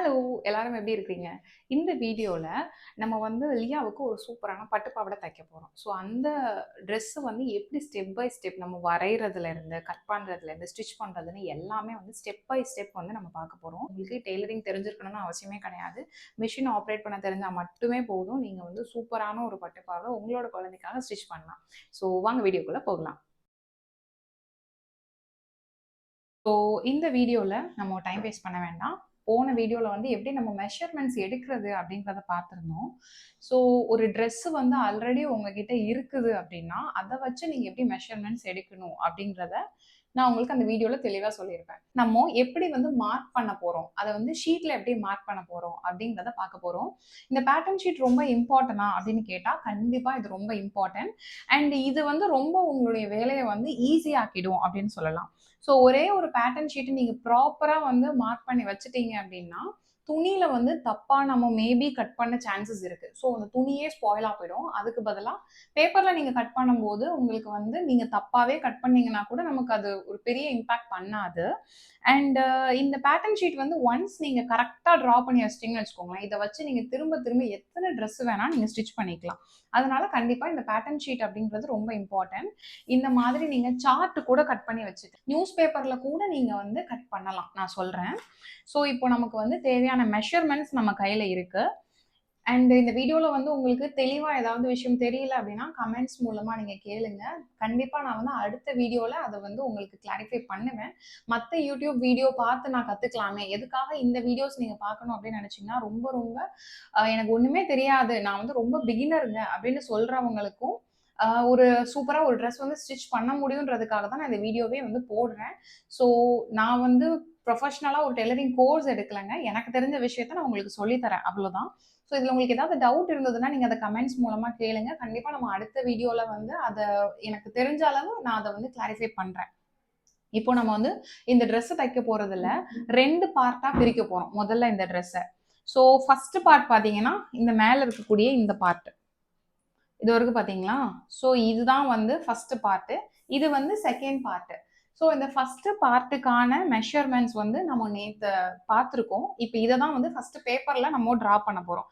Hello! எல்லாரும் எப்படி இருக்கிறீங்க? இந்த வீடியோல நம்ம வந்து லியாவுக்கு ஒரு சூப்பரான பட்டு பாவாடை தைக்க போறோம். ஸோ அந்த ட்ரெஸ்ஸ வந்து எப்படி ஸ்டெப் பை ஸ்டெப் நம்ம வரையறதுலேருந்து, கட் பண்றதுலேருந்து, ஸ்டிச் பண்றதுன்னு எல்லாமே வந்து ஸ்டெப் பை ஸ்டெப் வந்து நம்ம பார்க்க போறோம். உங்களுக்கு டெய்லரிங் தெரிஞ்சிருக்கணும்னு அவசியமே கிடையாது. மிஷின் ஆப்பரேட் பண்ண தெரிஞ்சா மட்டுமே போதும். நீங்க வந்து சூப்பரான ஒரு பட்டு பாவாடை உங்களோட குழந்தைக்காக ஸ்டிச் பண்ணலாம். ஸோ வாங்க வீடியோக்குள்ள போகலாம். ஸோ இந்த வீடியோல நம்ம டைம் வேஸ்ட் பண்ண வேண்டாம். போன வீடியோல வந்து எப்படி நம்ம மெஷர்மெண்ட்ஸ் எடுக்கிறது அப்படின்றத பார்த்துருந்தோம். ஸோ ஒரு ட்ரெஸ் வந்து ஆல்ரெடி உங்ககிட்ட இருக்குது அப்படின்னா, அத வச்சு நீங்க எப்படி மெஷர்மெண்ட்ஸ் எடுக்கணும் அப்படின்றத நான் உங்களுக்கு அந்த வீடியோல தெளிவா சொல்லியிருப்பேன். நம்ம எப்படி வந்து மார்க் பண்ண போறோம், அத வந்து ஷீட்ல எப்படி மார்க் பண்ண போறோம் அப்படின்றத பார்க்க போறோம். இந்த பேட்டர்ன் ஷீட் ரொம்ப இம்பார்ட்டனா அப்படின்னு கேட்டா, கண்டிப்பா இது ரொம்ப இம்பார்ட்டன்ட். அண்ட் இது வந்து ரொம்ப உங்களுடைய வேலைய வந்து ஈஸி ஆக்கிடும் அப்படின்னு சொல்லலாம். ஸோ ஒரே ஒரு பேட்டர்ன் ஷீட் நீங்க ப்ராப்பரா வந்து மார்க் பண்ணி வச்சுட்டீங்க அப்படின்னா, துணியில வந்து தப்பா நம்ம மேபி கட் பண்ண சான்சஸ் இருக்கு. ஸோ அந்த துணியே ஸ்பாயிலா போயிடும். அதுக்கு பதிலா பேப்பர்ல நீங்க கட் பண்ணும்போது உங்களுக்கு வந்து நீங்க தப்பாவே கட் பண்ணீங்கன்னா கூட நமக்கு அது ஒரு பெரிய இம்பாக்ட் பண்ணாது. அண்ட் இந்த பேட்டர்ன் ஷீட் வந்து ஒன்ஸ் நீங்க கரெக்ட்டா டிரா பண்ணி வச்சிட்டீங்கன்னு வச்சுக்கோங்களேன், இத வச்சு நீங்க திரும்ப திரும்ப எத்தன ட்ரெஸ் வேணா நீங்க ஸ்டிச் பண்ணிக்கலாம். அதனால கண்டிப்பா இந்த பேட்டர்ன் ஷீட் அப்படின்றது ரொம்ப இம்பார்ட்டன்ட். இந்த மாதிரி நீங்க சார்ட் கூட கட் பண்ணி வச்சுட்டு நியூஸ் பேப்பர்ல கூட நீங்க வந்து கட் பண்ணலாம். நான் சொல்றேன். ஸோ இப்போ நமக்கு வந்து தேவையான மெஷர்மெண்ட்ஸ் நம்ம கையில இருக்கு. அண்ட் இந்த வீடியோல வந்து உங்களுக்கு தெளிவா ஏதாவது விஷயம் தெரியல அப்படின்னா, கமெண்ட்ஸ் மூலமா நீங்க கேளுங்க. கண்டிப்பா நான் வந்து அடுத்த வீடியோல அத வந்து உங்களுக்கு கிளாரிஃபை பண்ணுவேன். மத்த YouTube வீடியோ பார்த்து நான் கத்துக்கலாமே, எதுக்காக இந்த வீடியோஸ் நீங்க பார்க்கணும் அப்படின்னு நினைச்சீங்கன்னா, ரொம்ப ரொம்ப எனக்கு ஒண்ணுமே தெரியாது. நான் வந்து ரொம்ப பிகினர்ங்க அப்படின்னு சொல்றவங்களுக்கும், ஒரு சூப்பரா ஒரு ட்ரெஸ் வந்து ஸ்டிச் பண்ண முடியுன்றதுக்காக தான் நான் இந்த வீடியோவே வந்து போடுறேன். ஸோ நான் வந்து ப்ரொஃபஷனலா ஒரு டெய்லரிங் கோர்ஸ் எடுக்கலங்க. எனக்கு தெரிஞ்ச விஷயத்த நான் உங்களுக்கு சொல்லி தரேன். அவ்வளோதான். ஸோ இதுல உங்களுக்கு ஏதாவது டவுட் இருந்ததுன்னா, நீங்க அத கமெண்ட்ஸ் மூலமா கேளுங்க. கண்டிப்பா நம்ம அடுத்த வீடியோல வந்து அத எனக்கு தெரிஞ்ச அளவு நான் அத வந்து கிளாரிஃபை பண்றேன். இப்போ நம்ம வந்து இந்த ட்ரெஸ் தைக்க போறதுல 2 பார்ட்டா பிரிக்க போறோம். முதல்ல இந்த ட்ரெஸ்ஸ. ஸோ ஃபர்ஸ்ட் பார்ட் பார்த்தீங்கன்னா, இந்த மேல இருக்கக்கூடிய இந்த பார்ட். இது வரைக்கும் பார்த்தீங்களா? ஸோ இதுதான் வந்து ஃபர்ஸ்ட் பார்ட்டு. இது வந்து செகண்ட் பார்ட்டு. ஸோ இந்த ஃபர்ஸ்ட் பார்ட்டுக்கான மெஷர்மெண்ட்ஸ் வந்து நம்ம நேத்து பார்த்துருக்கோம். இப்ப இத தான் வந்து ஃபர்ஸ்ட் பேப்பர்ல நம்ம டிரா பண்ண போறோம்.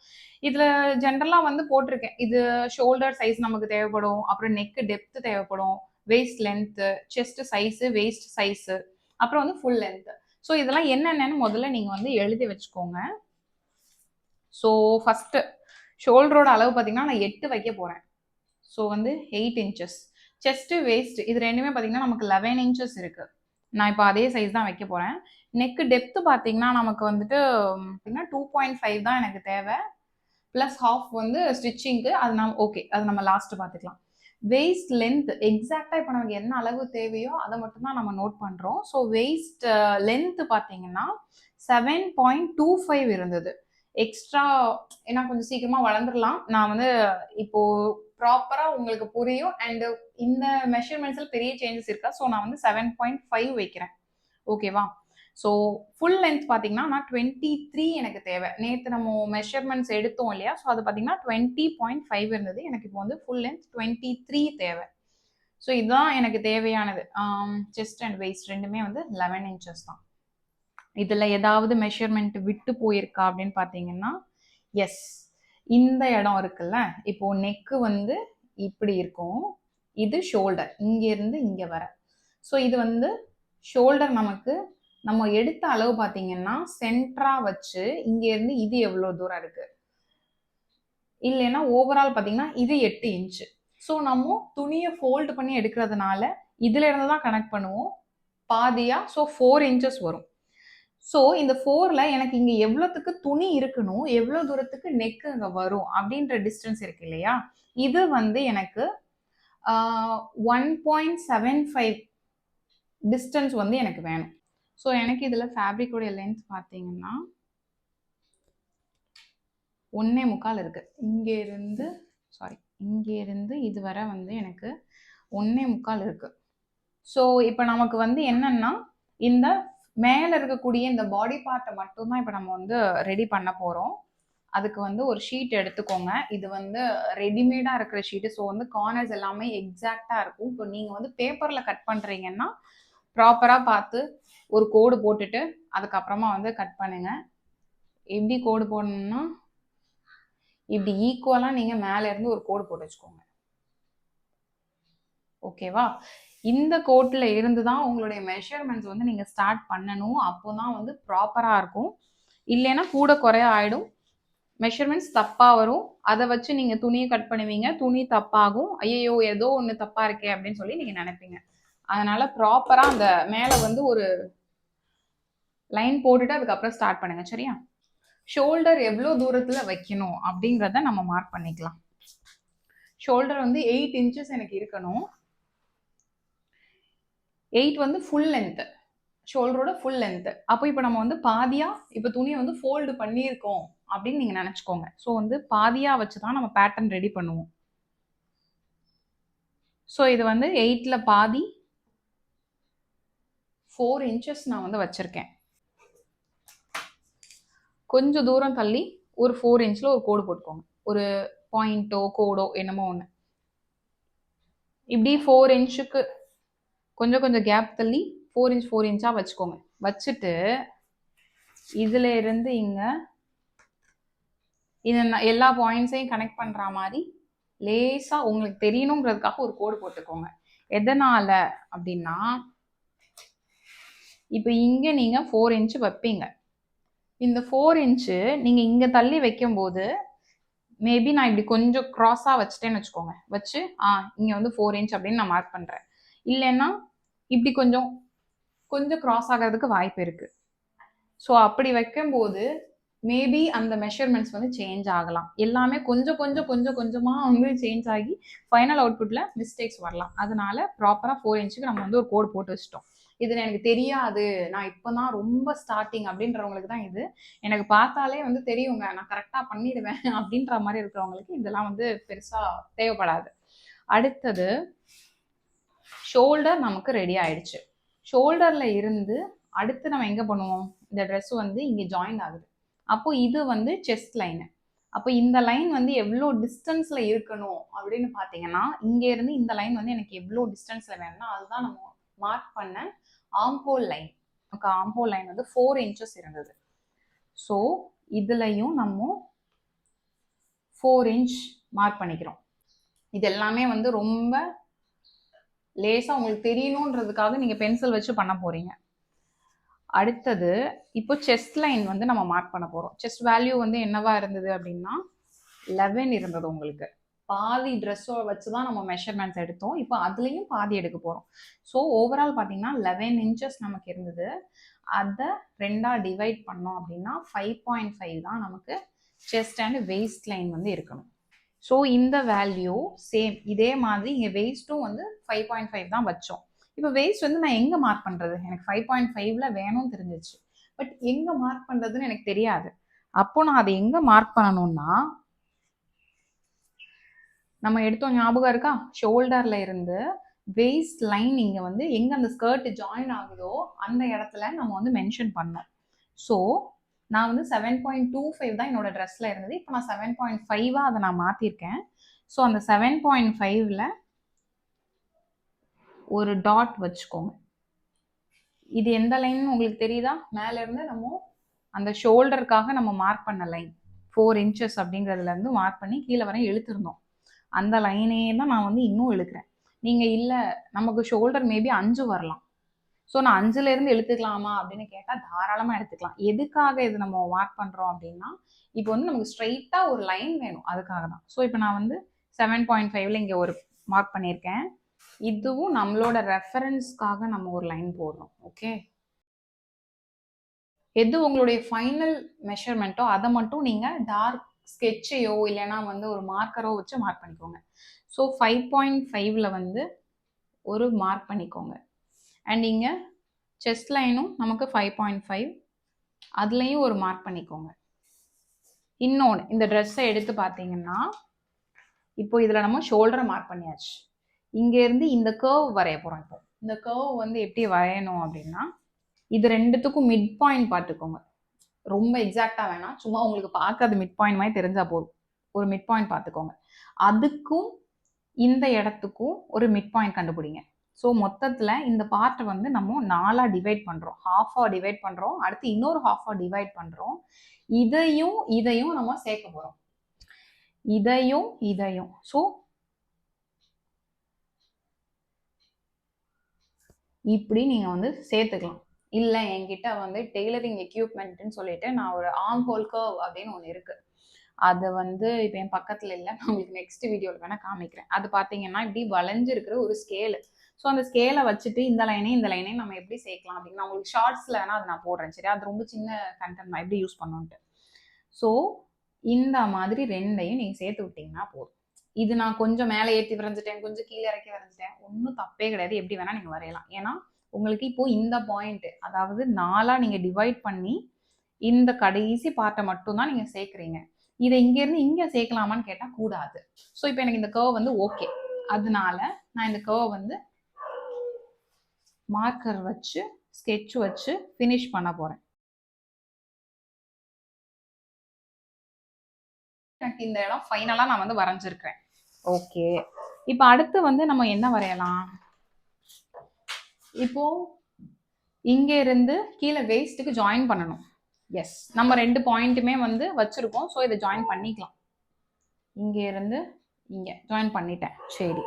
இதுல ஜெனரலா வந்து போட்டிருக்கேன். இது ஷோல்டர் சைஸ் நமக்கு தேவைப்படும். அப்புறம் நெக் டெப்த் தேவைப்படும். Waste length, chest size, waste size, அப்புறம் வந்து ஃபுல் லென்த். ஸோ இதெல்லாம் என்னென்னன்னு முதல்ல நீங்க வந்து எழுதி வச்சுக்கோங்க. ஸோ ஃபர்ஸ்ட் ஷோல்டரோட அளவு பார்த்தீங்கன்னா, நான் 8 வைக்க போறேன். ஸோ வந்து 8 இன்ச்சஸ். செஸ்ட், வேஸ்ட் இது 2மே பார்த்தீங்கன்னா, நமக்கு 11 இன்ச்சஸ் இருக்கு. நான் இப்போ அதே சைஸ் தான் வைக்க போறேன். நெக் டெப்த் பார்த்தீங்கன்னா, நமக்கு வந்துட்டு 2.5 தான் எனக்கு தேவை. பிளஸ் ஹாஃப் வந்து ஸ்டிச்சிங்க்கு அது ஓகே. அது நம்ம லாஸ்ட் பார்த்துக்கலாம். வெய்ஸ்ட் லென்த் எக்ஸாக்ட்டா இப்போ நமக்கு என்ன அளவு தேவையோ அத மட்டும் தான் நம்ம நோட் பண்றோம். ஸோ வெய்ஸ்ட் லென்த் பார்த்தீங்கன்னா 7.25 இருந்தது. எக்ஸ்ட்ரா ஏன்னா கொஞ்சம் சீக்கிரமா வளர்ந்துரலாம். நான் வந்து இப்போ ப்ராப்பரா உங்களுக்கு புரியும். அண்ட் இந்த மெஷர்மெண்ட்ஸ்ல பெரிய சேஞ்சஸ் இருக்கா? ஸோ நான் வந்து 7.5 வைக்கிறேன். ஓகேவா? ஸோ ஃபுல் லென்த் பார்த்தீங்கன்னா, நான் 23 எனக்கு தேவை. நேத்து நம்ம மெஷர்மெண்ட்ஸ் எடுத்தோம் இல்லையா? ஸோ அது பார்த்தீங்கன்னா 20.5 இருந்தது. எனக்கு இப்போ வந்து ஃபுல் லென்த் 23 தேவை. ஸோ இதுதான் எனக்கு தேவையானது. செஸ்ட் அண்ட் வெய்ஸ்ட் 2மே வந்து 11 இன்ச்சஸ் தான். இதுல ஏதாவது மெஷர்மெண்ட் விட்டு போயிருக்கா அப்படின்னு பார்த்தீங்கன்னா, எஸ். இந்த இடம் இருக்குல்ல, இப்போ நெக் வந்து இப்படி இருக்கும். இது ஷோல்டர். இங்க இருந்து இங்க வர. ஸோ இது வந்து ஷோல்டர் நமக்கு நம்ம எடுத்த அளவு பார்த்தீங்கன்னா, சென்டரா வச்சு இங்க இருந்து இது எவ்வளோ தூரம் இருக்கு. இல்லைன்னா ஓவரால் பார்த்தீங்கன்னா, இது 8 இன்ச். ஸோ நம்ம துணிய ஃபோல்ட் பண்ணி எடுக்கிறதுனால, இதுல இருந்து தான் கனெக்ட் பண்ணுவோம். பாதியா ஸோ 4 இன்ச்சஸ் வரும். ஸோ இந்த 4ல எனக்கு இங்க எவ்வளோத்துக்கு துணி இருக்கணும், எவ்வளோ தூரத்துக்கு நெக் அங்க வரும் அப்படின்ற டிஸ்டன்ஸ் இருக்கு இல்லையா? இது வந்து எனக்கு 1.75 டிஸ்டன்ஸ் வந்து எனக்கு வேணும். ஸோ எனக்கு இதுல ஃபேப்ரிக்கோடைய லென்த் பார்த்தீங்கன்னா 1.25 இருக்கு. இங்க இருந்து இதுவரை வந்து எனக்கு 1.25 இருக்கு. ஸோ இப்போ நமக்கு வந்து என்னன்னா, இந்த மேல இருக்கக்கூடிய இந்த பாடி பார்ட்ட மட்டும் தான் இப்போ நம்ம வந்து ரெடி பண்ண போறோம். அதுக்கு வந்து ஒரு ஷீட் எடுத்துக்கோங்க. இது வந்து ரெடிமேடா இருக்கிற ஷீட்டு. ஸோ வந்து கார்னர்ஸ் எல்லாமே எக்ஸாக்ட்டா இருக்கும். இப்போ நீங்க வந்து பேப்பர்ல கட் பண்றீங்கன்னா, ப்ராப்பரா பார்த்து ஒரு கோடு போட்டுட்டு, அதுக்கப்புறமா வந்து கட் பண்ணுங்க. எப்படி கோடு போடணும்னா இப்படி ஈக்குவலாக நீங்கள் மேலே இருந்து ஒரு கோடு போட்டு வச்சுக்கோங்க. ஓகேவா? இந்த கோட்டில் இருந்து தான் உங்களுடைய மெஷர்மெண்ட்ஸ் வந்து நீங்கள் ஸ்டார்ட் பண்ணணும். அப்போ தான் வந்து ப்ராப்பராக இருக்கும். இல்லைன்னா கூட குறைய ஆகிடும், மெஷர்மெண்ட்ஸ் தப்பாக வரும். அதை வச்சு நீங்கள் துணியை கட் பண்ணுவீங்க, துணி தப்பாகும். ஐயோ ஏதோ ஒன்று தப்பாக இருக்கே அப்படின்னு சொல்லி நீங்கள் நினைப்பீங்க. அதனால ப்ராப்பராக அந்த மேலே வந்து ஒரு லைன் போட்டுட்டு அதுக்கப்புறம் ஸ்டார்ட் பண்ணுங்க. சரியா? ஷோல்டர் எவ்வளோ தூரத்தில் வைக்கணும் அப்படிங்கிறத நம்ம மார்க் பண்ணிக்கலாம். ஷோல்டர் வந்து 8 இன்ச்சஸ் எனக்கு இருக்கணும். 8 வந்து ஃபுல் லென்த்து, ஷோல்டரோட ஃபுல் லென்த்து. அப்போ இப்போ நம்ம வந்து பாதியாக இப்போ துணியை வந்து ஃபோல்டு பண்ணியிருக்கோம் அப்படின்னு நீங்கள் நினச்சிக்கோங்க. ஸோ வந்து பாதியாக வச்சு தான் நம்ம பேட்டர்ன் ரெடி பண்ணுவோம். ஸோ இது வந்து 8ல் பாதி 4 இன்ச்சஸ் நான் வந்து வச்சுருக்கேன். கொஞ்சம் தூரம் தள்ளி ஒரு 4 இன்ச்சில் ஒரு கோடு போட்டுக்கோங்க. ஒரு பாயிண்ட்டோ கோடோ என்னமோ ஒன்று. இப்படி 4 இன்ச்சுக்கு கொஞ்சம் கொஞ்சம் கேப் தள்ளி 4 இன்ச் 4 இன்ச்சாக வச்சுக்கோங்க. வச்சுட்டு இதில் இருந்து இங்கே இதை எல்லா பாயிண்ட்ஸையும் கனெக்ட் பண்ணுற மாதிரி லேசாக உங்களுக்கு தெரியணுங்கிறதுக்காக ஒரு கோடு போட்டுக்கோங்க. எதனால் அப்படின்னா இப்போ இங்கே நீங்கள் 4 இன்ச்சு வைப்பீங்க. இந்த 4 இன்ச்சு நீங்கள் இங்கே தள்ளி வைக்கும்போது மேபி நான் இப்படி கொஞ்சம் க்ராஸாக வச்சுட்டேன்னு வச்சுக்கோங்க. வச்சு இங்கே வந்து 4 இன்ச் அப்படின்னு நான் மார்க் பண்ணுறேன். இல்லைன்னா இப்படி கொஞ்சம் கொஞ்சம் க்ராஸ் ஆகிறதுக்கு வாய்ப்பு இருக்குது. ஸோ அப்படி வைக்கும்போது மேபி அந்த மெஷர்மெண்ட்ஸ் வந்து சேஞ்ச் ஆகலாம். எல்லாமே கொஞ்சம் கொஞ்சம் கொஞ்சம் கொஞ்சமாக வந்து சேஞ்ச் ஆகி ஃபைனல் அவுட்புட்டில் மிஸ்டேக்ஸ் வரலாம். அதனால ப்ராப்பராக 4 இன்ச்சுக்கு நம்ம வந்து ஒரு கோடு போட்டு வச்சிட்டோம். இதில் எனக்கு தெரியாது, நான் இப்போ தான் ரொம்ப ஸ்டார்டிங் அப்படின்றவங்களுக்கு தான் இது. எனக்கு பார்த்தாலே வந்து தெரியுங்க, நான் கரெக்டாக பண்ணிடுவேன் அப்படின்ற மாதிரி இருக்கிறவங்களுக்கு இதெல்லாம் வந்து பெருசாக தேவைப்படாது. அடுத்தது ஷோல்டர் நமக்கு ரெடி ஆயிடுச்சு. ஷோல்டரில் இருந்து அடுத்து நம்ம எங்கே பண்ணுவோம்? இந்த ட்ரெஸ் வந்து இங்கே ஜாயின் ஆகுது. அப்போ இது வந்து செஸ்ட் லைனு. அப்போ இந்த லைன் வந்து எவ்வளோ டிஸ்டன்ஸில் இருக்கணும் அப்படின்னு பார்த்தீங்கன்னா, இங்கேருந்து இந்த லைன் வந்து எனக்கு எவ்வளோ டிஸ்டன்ஸில் வேணும்னா அதுதான் நம்ம மார்க் பண்ண ஆம்ஹோல் லைன். நமக்கு ஆம்ஹோல் லைன் வந்து 4 இன்ச்சஸ் இருந்தது. ஸோ இதுலையும் நம்ம 4 இன்ச் மார்க் பண்ணிக்கிறோம். இது எல்லாமே வந்து ரொம்ப லேசாக உங்களுக்கு தெரியணுன்றதுக்காக நீங்கள் பென்சில் வச்சு பண்ண போகிறீங்க. அடுத்தது இப்போ செஸ்ட் லைன் வந்து நம்ம மார்க் பண்ண போகிறோம். செஸ்ட் வேல்யூ வந்து என்னவா இருந்தது அப்படின்னா 11 இருந்தது. உங்களுக்கு பாதி ட்ரெஸ்ஸோ வச்சு தான் நம்ம மெஷர்மெண்ட்ஸ் எடுத்தோம். இப்போ அதுலேயும் பாதி எடுக்க போகிறோம். ஸோ ஓவரால் பார்த்தீங்கன்னா 11 இன்ச்சஸ் நமக்கு இருந்தது. அதை 2ஆக டிவைட் பண்ணோம் அப்படின்னா 5.5 தான் நமக்கு செஸ்ட் அண்ட் வெயிஸ்ட் லைன் வந்து இருக்கணும். ஸோ இந்த வேல்யூ சேம் இதே மாதிரி இங்கே வெயிஸ்ட்டும் வந்து 5.5 தான் வச்சோம். இப்போ வெயிஸ்ட் வந்து நான் எங்கே மார்க் பண்ணுறது? எனக்கு 5.5ல் வேணும்னு தெரிஞ்சிச்சு. பட் எங்கே மார்க் பண்ணுறதுன்னு எனக்கு தெரியாது. அப்போ நான் அதை எங்கே மார்க் பண்ணணும்னா நம்ம எடுத்தோம், ஞாபகம் இருக்கா? ஷோல்டரில் இருந்து வெயிஸ்ட் லைன் இங்கே வந்து எங்கே அந்த ஸ்கர்ட் ஜாயின் ஆகுதோ அந்த இடத்துல நம்ம வந்து மென்ஷன் பண்ணோம். ஸோ நான் வந்து 7.25 தான் என்னோட ட்ரெஸ்ஸில் இருந்தது. இப்போ நான் 7.5ஆக அதை நான் மாற்றிருக்கேன். ஸோ அந்த 7.5ல் ஒரு டாட் வச்சுக்கோங்க. இது எந்த லைன் உங்களுக்கு தெரியுதா? மேலேருந்து நம்ம அந்த ஷோல்டருக்காக நம்ம மார்க் பண்ண லைன் 4 இன்ச்சஸ் அப்படிங்கிறதுலேருந்து மார்க் பண்ணி கீழே வரை இழுத்துருந்தோம். அந்த லைனே தான் நான் வந்து இன்னும் இழுக்கிறேன். நீங்கள் இல்லை நமக்கு ஷோல்டர் மேபி 5 வரலாம், ஸோ நான் 5லேருந்து எடுத்துக்கலாமா அப்படின்னு கேட்டால் தாராளமாக எடுத்துக்கலாம். எதுக்காக இது நம்ம மார்க் பண்ணுறோம் அப்படின்னா இப்போ வந்து நமக்கு ஸ்ட்ரைட்டாக ஒரு லைன் வேணும், அதுக்காக தான். ஸோ இப்போ நான் வந்து 7.5ல் இங்கே ஒரு மார்க் பண்ணியிருக்கேன். இதுவும் நம்மளோட ரெஃபரன்ஸ்க்காக நம்ம ஒரு லைன் போடுறோம். ஓகே, எது உங்களுடைய ஃபைனல் மெஷர்மெண்ட்டோ அதை மட்டும் நீங்கள் டார்க் ஸ்கெட்சையோ இல்லைன்னா வந்து ஒரு மார்க்கரோ வச்சு மார்க் பண்ணிக்கோங்க. ஸோ 5.5ல் வந்து ஒரு மார்க் பண்ணிக்கோங்க. அண்ட் இங்கே செஸ்ட் லைனும் நமக்கு 5.5, அதுலேயும் ஒரு மார்க் பண்ணிக்கோங்க. இன்னொன்று, இந்த ட்ரெஸ்ஸை எடுத்து பார்த்தீங்கன்னா இப்போ இதில் நம்ம ஷோல்டரை மார்க் பண்ணியாச்சு. இங்கேருந்து இந்த கர்வ் வரைய போகிறோம். இப்போ இந்த கர்வ் வந்து எப்படி வரையணும் அப்படின்னா இது ரெண்டுத்துக்கும் மிட் பாயிண்ட் பார்த்துக்கோங்க. ரொம்ப எக்ஸாக்டாக வேணாம், சும்மா உங்களுக்கு பார்க்க அது மிட் பாயிண்ட் மாதிரி தெரிஞ்சால் போதும். ஒரு மிட் பாயிண்ட் பார்த்துக்கோங்க. அதுக்கும் இந்த இடத்துக்கும் ஒரு மிட் பாயிண்ட் கண்டுபிடிங்க. ஸோ மொத்தத்தில் இந்த பார்ட்டை வந்து நம்ம 4ஆக டிவைட் பண்ணுறோம், ஹாஃபாக டிவைட் பண்ணுறோம், அடுத்து இன்னொரு ஹாஃபாக டிவைட் பண்ணுறோம். இதையும் இதையும் நம்ம சேர்க்க போகிறோம், இதையும் இதையும். ஸோ இப்படி நீங்கள் வந்து சேர்த்துக்கலாம். இல்லை என்கிட்ட வந்து டெய்லரிங் எக்யூப்மெண்ட்னு சொல்லிட்டு நான் ஒரு ஆர்ம் ஹோல் கர்வ் அப்படின்னு ஒன்று இருக்குது, அது வந்து இப்போ என் பக்கத்தில் இல்லை, நான் உங்களுக்கு நெக்ஸ்ட் வீடியோவில் வேணால் காமிக்கிறேன். அது பார்த்தீங்கன்னா இப்படி வளைஞ்சிருக்கிற ஒரு ஸ்கேலு. ஸோ அந்த ஸ்கேலை வச்சுட்டு இந்த லைனையும் நம்ம எப்படி சேர்க்கலாம் அப்படின்னு நான் உங்களுக்கு ஷார்ட்ஸில் வேணால் அது நான் போடுறேன், சரி? அது ரொம்ப சின்ன கண்டென்ட் நான் எப்படி யூஸ் பண்ணுன்ட்டு. ஸோ இந்த மாதிரி ரெண்டையும் நீங்கள் சேர்த்து விட்டிங்கன்னா போதும். இது நான் கொஞ்சம் மேலே ஏற்றி வரைஞ்சிட்டேன், கொஞ்சம் கீழே இறக்கி வரைஞ்சிட்டேன், ஒன்றும் தப்பே கிடையாது, எப்படி வேணால் நீங்கள் வரையலாம். ஏன்னா உங்களுக்கு இப்போது இந்த பாயிண்ட்டு, அதாவது 4ஆக நீங்கள் டிவைட் பண்ணி இந்த கடைசி பார்ட்டை மட்டும்தான் நீங்கள் சேர்க்குறீங்க. இதை இங்கேருந்து இங்கே சேர்க்கலாமான்னு கேட்டால் கூடாது. ஸோ இப்போ எனக்கு இந்த கர்வ் வந்து ஓகே, அதனால நான் இந்த கர்வ் வந்து மார்க்கர் வச்சு ஸ்கெட்ச் வச்சு ஃபினிஷ் பண்ண போகிறேன். எனக்கு இந்த இடம் ஃபைனலாக நான் வந்து வரைஞ்சிருக்கிறேன். ஓகே, இப்போ அடுத்து வந்து நம்ம என்ன வரையலாம்? இப்போ இங்கே இருந்து கீழே வேஸ்ட்டுக்கு ஜாயின் பண்ணணும். எஸ், நம்ம 2 பாயிண்ட்டுமே வந்து வச்சுருக்கோம், ஸோ இதை ஜாயின் பண்ணிக்கலாம். இங்கே இருந்து இங்கே ஜாயின் பண்ணிட்டேன். சரி,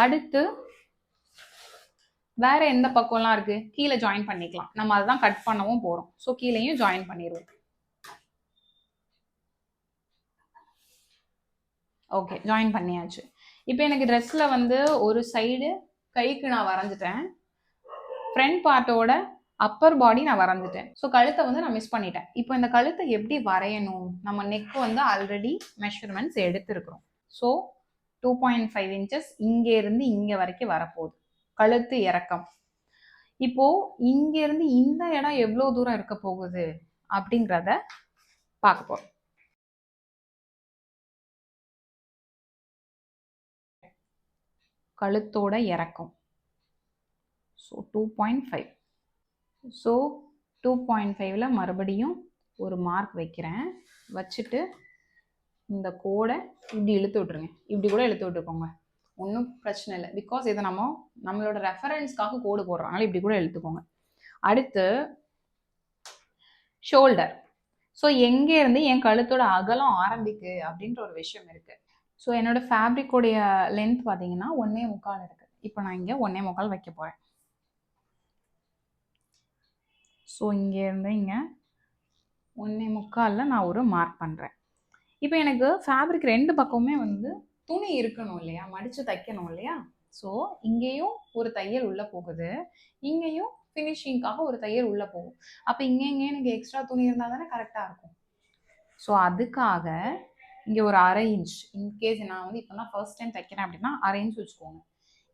அடுத்து வேற எந்த பக்கம்லாம் இருக்கு? கீழே ஜாயின் பண்ணிக்கலாம், நம்ம அதுதான் கட் பண்ணவும் போகிறோம். ஸோ கீழேயும் ஜாயின் பண்ணிடுவோம். ஓகே, ஜாயின் பண்ணியாச்சு. இப்போ எனக்கு ட்ரெஸ்ஸில் வந்து ஒரு சைடு கைக்கு நான் வரைஞ்சிட்டேன், ஃப்ரண்ட் பார்ட்டோட அப்பர் பாடி நான் வரைஞ்சிட்டேன். ஸோ கழுத்தை வந்து நான் மிஸ் பண்ணிட்டேன். இப்போ இந்த கழுத்தை எப்படி வரையணும்? நம்ம நெக் வந்து ஆல்ரெடி மெஷர்மெண்ட்ஸ் எடுத்துருக்குறோம். ஸோ 2.5 இன்ச்சஸ் இங்கேருந்து இங்கே வரைக்கும் வரப்போகுது கழுத்து இறக்கம். இப்போ இங்கேருந்து இந்த இடம் எவ்வளோ தூரம் இருக்க போகுது அப்படிங்கிறத பார்க்க போகிறோம். கழுத்தோட இறக்கம் ஸோ 2.5. ஸோ 2.5ல் மறுபடியும் ஒரு மார்க் வைக்கிறேன், வச்சுட்டு இந்த கோடை இப்படி இழுத்து விட்டுருங்க. இப்படி கூட இழுத்து விட்டுக்கோங்க, ஒன்றும் பிரச்சனை இல்லை. பிகாஸ் இதை நம்மளோட ரெஃபரன்ஸ்க்காக கோடு போடுறோம், அதனால் இப்படி கூட இழுத்துக்கோங்க. அடுத்து ஷோல்டர். ஸோ எங்கேருந்து என் கழுத்தோட அகலம் ஆரம்பிக்கு அப்படின்ற ஒரு விஷயம் இருக்குது. ஸோ என்னோட ஃபேப்ரிக்கோடைய லென்த் பார்த்தீங்கன்னா 1.25 இருக்குது. இப்போ நான் இங்கே 1.25 வைக்க போகிறேன். ஸோ இங்கேருந்து இங்கே 1.25 நான் ஒரு மார்க் பண்ணுறேன். இப்போ எனக்கு ஃபேப்ரிக் 2 பக்கமுமே வந்து துணி இருக்கணும் இல்லையா, மடித்து தைக்கணும் இல்லையா? ஸோ இங்கேயும் ஒரு தையல் உள்ளே போகுது, இங்கேயும் ஃபினிஷிங்காக ஒரு தையல் உள்ளே போகும். அப்போ இங்கே எனக்கு எக்ஸ்ட்ரா துணி இருந்தால் தானே கரெக்டாக இருக்கும். ஸோ அதுக்காக இங்கே ஒரு 1/2 இன்ச், இன்கேஸ் நான் வந்து இப்போ தான் ஃபர்ஸ்ட் டைம் தைக்கிறேன் அப்படின்னா 1/2 இன்ச் வச்சுக்கோங்க.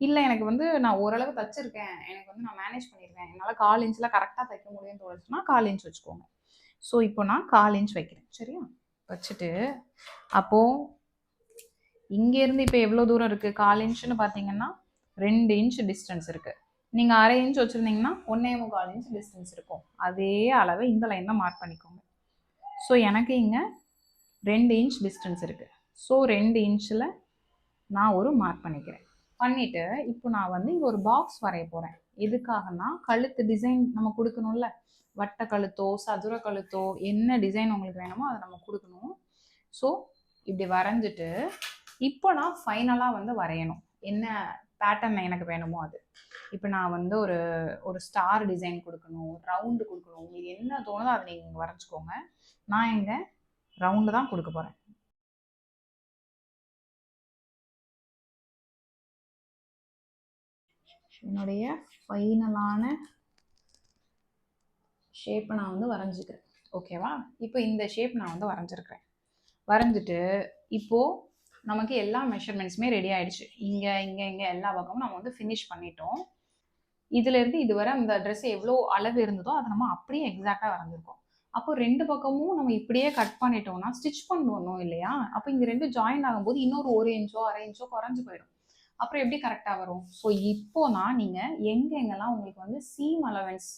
இல்லை எனக்கு வந்து நான் ஓரளவு தைச்சிருக்கேன், எனக்கு வந்து நான் மேனேஜ் பண்ணியிருக்கேன், என்னால் 1/4 இன்ச்சில் கரெக்டாக தைக்க முடியும்னு தோணுச்சுன்னா 1/4 இன்ச் வச்சுக்கோங்க. ஸோ இப்போ நான் 1/4 இன்ச் வைக்கிறேன், சரியா? வச்சுட்டு அப்போது இங்கேருந்து இப்போ எவ்வளோ தூரம் இருக்குது? 1/4 இன்ச்சுன்னு பார்த்தீங்கன்னா 2 இன்ச் டிஸ்டன்ஸ் இருக்குது. நீங்கள் 1/2 இன்ச் வச்சுருந்தீங்கன்னா 1.25 இன்ச் டிஸ்டன்ஸ் இருக்கும். அதே அளவை இந்த லைனில் மார்க் பண்ணிக்கோங்க. ஸோ எனக்கு இங்கே 2 இன்ச் டிஸ்டன்ஸ் இருக்குது. ஸோ 2 இன்ச்சில் நான் ஒரு மார்க் பண்ணிக்கிறேன். பண்ணிவிட்டு இப்போ நான் வந்து இங்கே ஒரு பாக்ஸ் வரைய போகிறேன். எதுக்காகனா கழுத்து டிசைன் நம்ம கொடுக்கணும்ல, வட்ட கழுத்தோ சதுர கழுத்தோ என்ன டிசைன் உங்களுக்கு வேணுமோ அதை நம்ம கொடுக்கணும். ஸோ இப்படி வரைஞ்சிட்டு இப்போ நான் ஃபைனலாக வந்து வரையணும், என்ன பேட்டர்ன் எனக்கு வேணுமோ அது. இப்போ நான் வந்து ஒரு ஸ்டார் டிசைன் கொடுக்கணும், ரவுண்டு கொடுக்கணும், இது என்ன தோணுதோ அதை நீங்கள் வரைஞ்சிக்கோங்க. நான் இங்கே ரவுண்டு தான் கொடுக்க போகிறேன். என்னுடைய ஃபைனலான ஷேப்பை நான் வந்து வரைஞ்சிக்கிறேன், ஓகேவா? இப்போ இந்த ஷேப் நான் வந்து வரைஞ்சிருக்கிறேன். வரைஞ்சிட்டு இப்போது நமக்கு எல்லா மெஷர்மெண்ட்ஸுமே ரெடி ஆகிடுச்சு. இங்கே இங்கே இங்கே எல்லா பக்கமும் நம்ம வந்து ஃபினிஷ் பண்ணிட்டோம். இதுலேருந்து இதுவரை அந்த ட்ரெஸ் எவ்வளோ அளவு இருந்ததோ அதை நம்ம அப்படியே எக்ஸாக்டாக வரைஞ்சிருக்கோம். அப்போ 2 பக்கமும் நம்ம இப்படியே கட் பண்ணிட்டோம்னா ஸ்டிச் பண்ணணும் இல்லையா? அப்போ இங்கே 2 ஜாயின் ஆகும்போது இன்னொரு 1 இன்ச்சோ 1/2 இன்ச்சோ குறைஞ்சி போயிடும். அப்புறம் எப்படி கரெக்டாக வரும்? ஸோ இப்போனா நீங்கள் எங்கெங்கெல்லாம் உங்களுக்கு வந்து சீம் அலவன்ஸ்,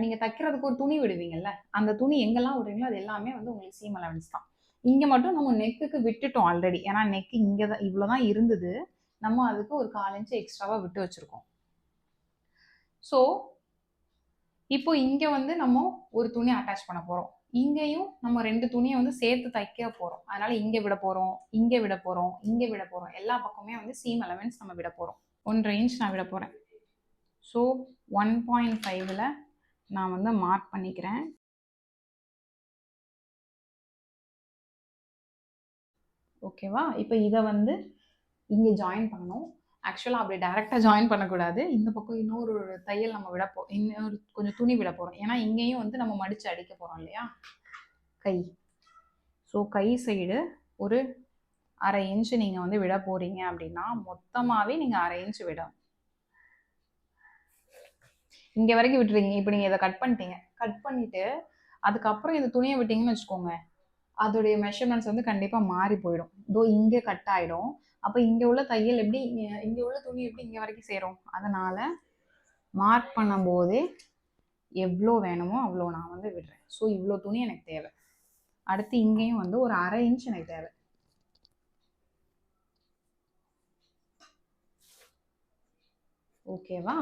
நீங்கள் தைக்கிறதுக்கு ஒரு துணி விடுவீங்கல்ல, அந்த துணி எங்கெல்லாம் விடுறீங்களோ அது எல்லாமே வந்து உங்களுக்கு சீம் அலவன்ஸ் தான். இங்கே மட்டும் நம்ம நெக்குக்கு விட்டுட்டோம் ஆல்ரெடி, ஏன்னா நெக்கு இங்கே தான் இவ்வளோ தான் இருந்தது, நம்ம அதுக்கு ஒரு 1/4 இன்ச் எக்ஸ்ட்ராவாக விட்டு வச்சுருக்கோம். ஸோ இப்போ இங்கே வந்து நம்ம ஒரு துணி அட்டாச் பண்ண போகிறோம். இங்கேயும் நம்ம 2 துணியை வந்து சேர்த்து தைக்க போகிறோம். அதனால இங்கே விட போகிறோம், இங்கே விட போகிறோம், இங்கே விட போகிறோம். எல்லா பக்கமே வந்து சீம் அலவன்ஸ் நம்ம விட போகிறோம். 1.5 இன்ச் நான் விட போகிறேன். ஸோ 1.5ல் நான் வந்து மார்க் பண்ணிக்கிறேன். ஓகேவா? இப்போ இதை வந்து இங்கே ஜாயின் பண்ணணும். ஆக்சுவலாக அப்படி டைரெக்டாக ஜாயின் பண்ணக்கூடாது. இந்த பக்கம் இன்னொரு தையல் நம்ம இன்னொரு கொஞ்சம் துணி விட போகிறோம். ஏன்னா இங்கேயும் வந்து நம்ம மடித்து அடிக்க போகிறோம் இல்லையா கை. ஸோ கை சைடு ஒரு 1/2 இன்ச்சு நீங்கள் வந்து விட போகிறீங்க அப்படின்னா மொத்தமாகவே நீங்கள் 1/2 இன்ச்சு விடும். இங்கே வரைக்கும் விட்டுறீங்க. இப்போ நீங்கள் இதை கட் பண்ணிட்டீங்க. கட் பண்ணிவிட்டு அதுக்கப்புறம் இந்த துணியை விட்டிங்கன்னு வச்சுக்கோங்க, அதோடைய மெஷர்மெண்ட்ஸ் வந்து கண்டிப்பாக மாறி போயிடும். இதோ இங்கே கட் ஆகிடும். அப்போ இங்கே உள்ள தையல் எப்படி, இங்கே உள்ள துணி எப்படி இங்கே வரைக்கும் சேரும்? அதனால் மார்க் பண்ணும்போதே எவ்வளோ வேணுமோ அவ்வளோ நான் வந்து விடுறேன். ஸோ இவ்வளோ துணி எனக்கு தேவை. அடுத்து இங்கேயும் வந்து ஒரு 1/2 இன்ச் எனக்கு தேவை. ஓகேவா?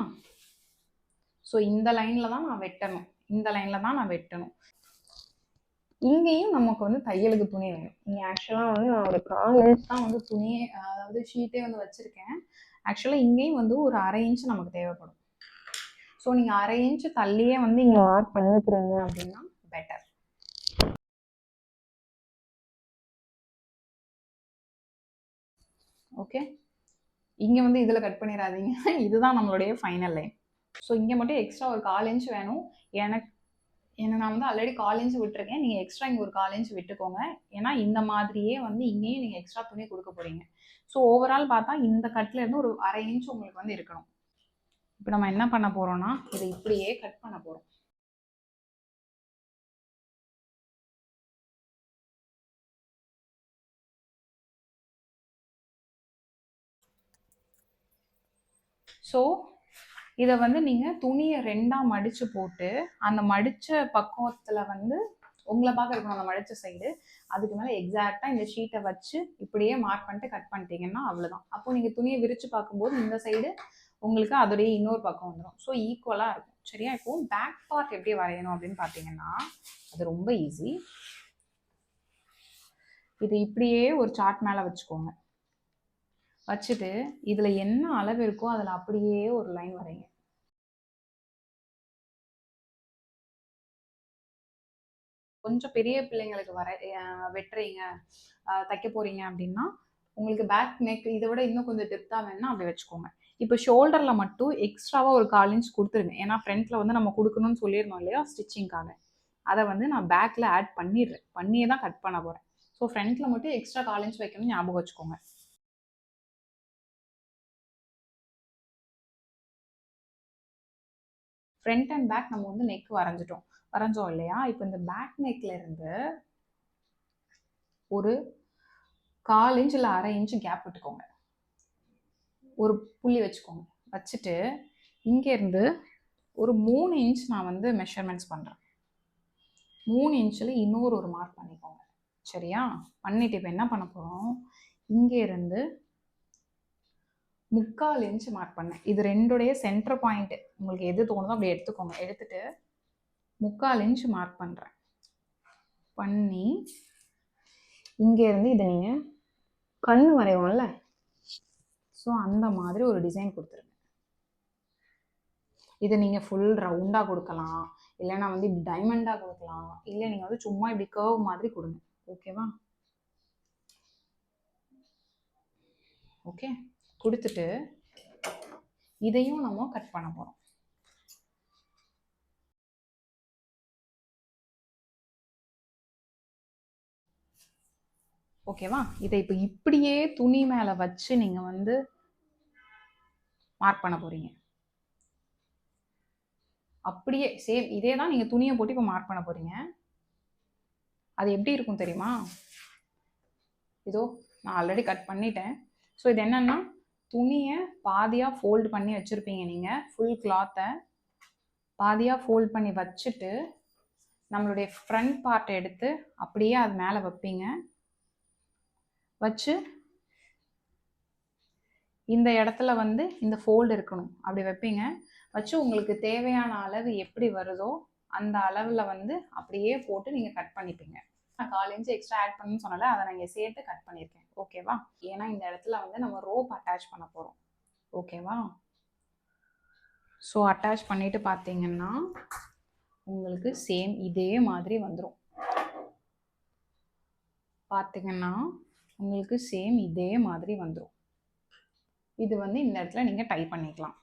ஸோ இந்த லைனில் தான் நான் வெட்டணும். இந்த லைனில் தான் நான் வெட்டணும். இங்கேயும் நமக்கு வந்து தையலுக்கு துணி வேணும். இங்கே ஆக்சுவலாக வந்து நான் ஒரு 1/4 இன்ச் தான் வந்து துணியே, அதாவது ஷீட்டே வந்து வச்சுருக்கேன். ஆக்சுவலாக இங்கேயும் வந்து ஒரு 1/2 இன்ச் நமக்கு தேவைப்படும். ஸோ நீங்கள் 1/2 இன்ச் தள்ளியே வந்து இங்கே மார்க் பண்ணிக்கிறீங்க அப்படின்னா பெட்டர். ஓகே, இங்கே வந்து இதில் கட் பண்ணிடாதீங்க. இதுதான் நம்மளுடைய ஃபைனல் லைன். ஸோ இங்கே மட்டும் எக்ஸ்ட்ரா ஒரு 1/4 இன்ச் வேணும். ஏன்னா நான் வந்து ஆல்ரெடி 1/4 இன்ச் விட்டுருக்கேன். நீங்கள் எக்ஸ்ட்ரா இங்கே ஒரு 1/4 இன்ச் விட்டுக்கோங்க. ஏன்னா இந்த மாதிரியே வந்து இங்கேயும் நீங்கள் எக்ஸ்ட்ரா துணி கொடுக்க போகிறீங்க. ஸோ ஓவரால் பார்த்தா இந்த கட்லேருந்து ஒரு 1/2 இன்ச் உங்களுக்கு வந்து இருக்கணும். இப்போ நம்ம என்ன பண்ண போகிறோம்னா இதை இப்படியே கட் பண்ண போகிறோம். ஸோ இதை வந்து நீங்கள் துணியை 2ஆக மடித்து போட்டு அந்த மடித்த பக்கத்தில் வந்து உங்களை பார்க்க இருக்கணும் அந்த மடித்த சைடு. அதுக்கு மேலே எக்ஸாக்டாக இந்த ஷீட்டை வச்சு இப்படியே மார்க் பண்ணிட்டு கட் பண்ணிட்டீங்கன்னா அவ்வளோதான். அப்போ நீங்கள் துணியை விரித்து பார்க்கும்போது இந்த சைடு உங்களுக்கு அதோடைய இன்னொரு பக்கம் வந்துடும். ஸோ ஈக்குவலாக இருக்கும். சரியா? இப்போ பேக் பார்ட் எப்படி வரையணும் அப்படின்னு பார்த்தீங்கன்னா அது ரொம்ப ஈஸி. இது இப்படியே ஒரு சார்ட் மேலே வச்சுக்கோங்க. வச்சுட்டு இதில் என்ன அளவு இருக்கோ அதில் அப்படியே ஒரு லைன் வரைங்க. கொஞ்சம் பெரிய பிள்ளைங்களுக்கு வெட்டுறீங்க, தைக்க போறீங்க அப்படின்னா உங்களுக்கு பேக் நெக் இதை விட இன்னும் கொஞ்சம் டெப்த்தாக வேணும்னா அப்படி வச்சுக்கோங்க. இப்போ ஷோல்டரில் மட்டும் எக்ஸ்ட்ராவாக ஒரு 1/4 இன்ச் கொடுத்துருங்க. ஏன்னா ஃப்ரண்ட்டில் வந்து நம்ம கொடுக்கணும்னு சொல்லியிருந்தோம் இல்லையா ஸ்டிச்சிங்காக. அதை வந்து நான் பேக்கில் ஆட் பண்ணியே தான் கட் பண்ண போகிறேன். ஸோ ஃப்ரண்ட்டில் மட்டும் எக்ஸ்ட்ரா 1/4 இன்ச் வைக்கணும்னு ஞாபகம் வச்சுக்கோங்க. ஃப்ரண்ட் அண்ட் பேக் நம்ம வந்து நெக் வரைஞ்சோம் இல்லையா? இப்போ இந்த பேக் நெக்ல இருந்து ஒரு 1/4 இன்ச் இல்லை 1/2 இன்ச் கேப் விட்டுக்கோங்க. ஒரு புள்ளி வச்சுக்கோங்க. வச்சுட்டு இங்கேருந்து ஒரு 3 இன்ச் நான் வந்து மெஷர்மெண்ட்ஸ் பண்ணுறேன். 3 இன்ச்சில் இன்னொரு ஒரு மார்க் பண்ணிக்கோங்க. சரியா? பண்ணிட்டு இப்போ என்ன பண்ண போகிறோம், இங்கேருந்து 3/4 இன்ச் மார்க் பண்ணேன். இது ரெண்டுடைய சென்டர் பாயிண்ட் உங்களுக்கு எது தோணுதோ அப்படி எடுத்துக்கோங்க. எடுத்துட்டு 3/4 இன்ச் மார்க் பண்ணுறேன். பண்ணி இங்கேருந்து இதை நீங்கள் கண் வரைவோம்ல, ஸோ அந்த மாதிரி ஒரு டிசைன் கொடுத்துருங்க. இதை நீங்கள் ஃபுல் ரவுண்டாக கொடுக்கலாம், இல்லைன்னா வந்து இப்படி டைமண்டாக கொடுக்கலாம், இல்லை நீங்கள் வந்து சும்மா இப்படி கர்வ் மாதிரி கொடுங்க. ஓகேவா? ஓகே, கொடுத்துட்டு இதையும் நம்ம கட் பண்ண போகிறோம். ஓகேவா? இதை இப்போ இப்படியே துணி மேலே வச்சு நீங்கள் வந்து மார்க் பண்ண போகிறீங்க. அப்படியே சேம் இதே தான் நீங்கள் துணியை போட்டு இப்போ மார்க் பண்ண போகிறீங்க. அது எப்படி இருக்கும் தெரியுமா? இதோ நான் ஆல்ரெடி கட் பண்ணிட்டேன். ஸோ இது என்னென்னா துணியை பாதியாக ஃபோல்டு பண்ணி வச்சுருப்பீங்க. நீங்கள் ஃபுல் கிளாத்தை பாதியாக ஃபோல்ட் பண்ணி வச்சுட்டு நம்மளுடைய ஃப்ரண்ட் பார்ட்டை எடுத்து அப்படியே அது மேலே வைப்பீங்க. வச்சு இந்த இடத்துல வந்து இந்த ஃபோல்டு இருக்கணும். அப்படி வைப்பீங்க. வச்சு உங்களுக்கு தேவையான அளவு எப்படி வருதோ அந்த அளவில் வந்து அப்படியே போட்டு நீங்கள் கட் பண்ணிப்பீங்க. நான் 1/4 இன்ச் எக்ஸ்ட்ரா ஆட் பண்ணணும்னு சொன்னால அதை நான் இங்கே சேர்த்து கட் பண்ணியிருக்கேன். ஓகேவா? ஏன்னா இந்த இடத்துல வந்து நம்ம ரோப் அட்டாச் பண்ண போகிறோம். ஓகேவா? ஸோ அட்டாச் பண்ணிட்டு பார்த்தீங்கன்னா உங்களுக்கு சேம் இதே மாதிரி வந்துடும். பார்த்தீங்கன்னா உங்களுக்கு சேம் இதே மாதிரி வந்துடும். இது வந்து இந்த இடத்துல நீங்கள் டைப் பண்ணிக்கலாம்.